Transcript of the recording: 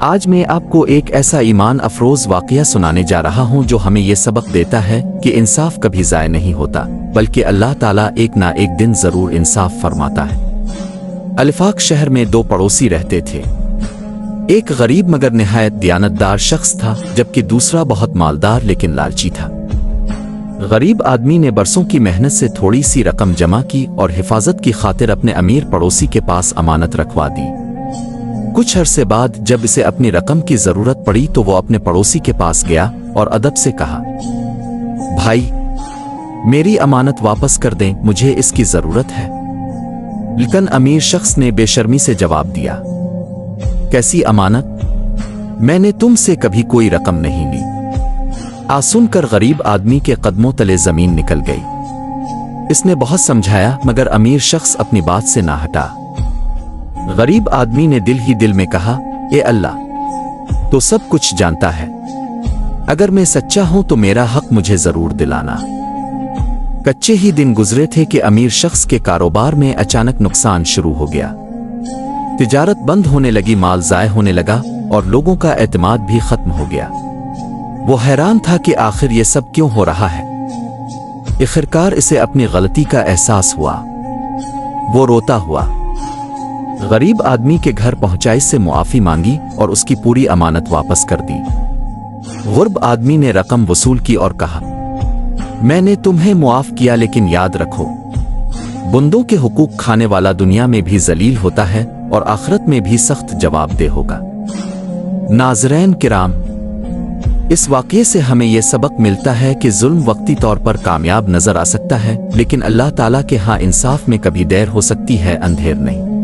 آج میں آپ کو ایک ایسا ایمان افروز واقعہ سنانے جا رہا ہوں جو ہمیں یہ سبق دیتا ہے کہ انصاف کبھی ضائع نہیں ہوتا، بلکہ اللہ تعالیٰ ایک نہ ایک دن ضرور انصاف فرماتا ہے۔ الفاق شہر میں دو پڑوسی رہتے تھے۔ ایک غریب مگر نہایت دیانتدار شخص تھا، جبکہ دوسرا بہت مالدار لیکن لالچی تھا۔ غریب آدمی نے برسوں کی محنت سے تھوڑی سی رقم جمع کی اور حفاظت کی خاطر اپنے امیر پڑوسی کے پاس امانت رکھوا دی۔ کچھ عرصے بعد جب اسے اپنی رقم کی ضرورت پڑی تو وہ اپنے پڑوسی کے پاس گیا اور ادب سے کہا، بھائی، میری امانت واپس کر دیں، مجھے اس کی ضرورت ہے۔ لیکن امیر شخص نے بے شرمی سے جواب دیا، کیسی امانت؟ میں نے تم سے کبھی کوئی رقم نہیں لی۔ سن کر غریب آدمی کے قدموں تلے زمین نکل گئی۔ اس نے بہت سمجھایا مگر امیر شخص اپنی بات سے نہ ہٹا۔ غریب آدمی نے دل ہی دل میں کہا، اے اللہ، تو سب کچھ جانتا ہے، اگر میں سچا ہوں تو میرا حق مجھے ضرور دلانا۔ کچے ہی دن گزرے تھے کہ امیر شخص کے کاروبار میں اچانک نقصان شروع ہو گیا۔ تجارت بند ہونے لگی، مال ضائع ہونے لگا اور لوگوں کا اعتماد بھی ختم ہو گیا۔ وہ حیران تھا کہ آخر یہ سب کیوں ہو رہا ہے۔ آخرکار اسے اپنی غلطی کا احساس ہوا۔ وہ روتا ہوا غریب آدمی کے گھر پہنچا، اس سے معافی مانگی اور اس کی پوری امانت واپس کر دی۔ غریب آدمی نے رقم وصول کی اور کہا، میں نے تمہیں معاف کیا، لیکن یاد رکھو، بندوں کے حقوق کھانے والا دنیا میں بھی ذلیل ہوتا ہے اور آخرت میں بھی سخت جواب دہ ہوگا۔ ناظرین کرام، اس واقعے سے ہمیں یہ سبق ملتا ہے کہ ظلم وقتی طور پر کامیاب نظر آ سکتا ہے، لیکن اللہ تعالیٰ کے ہاں انصاف میں کبھی دیر ہو سکتی ہے، اندھیر نہیں۔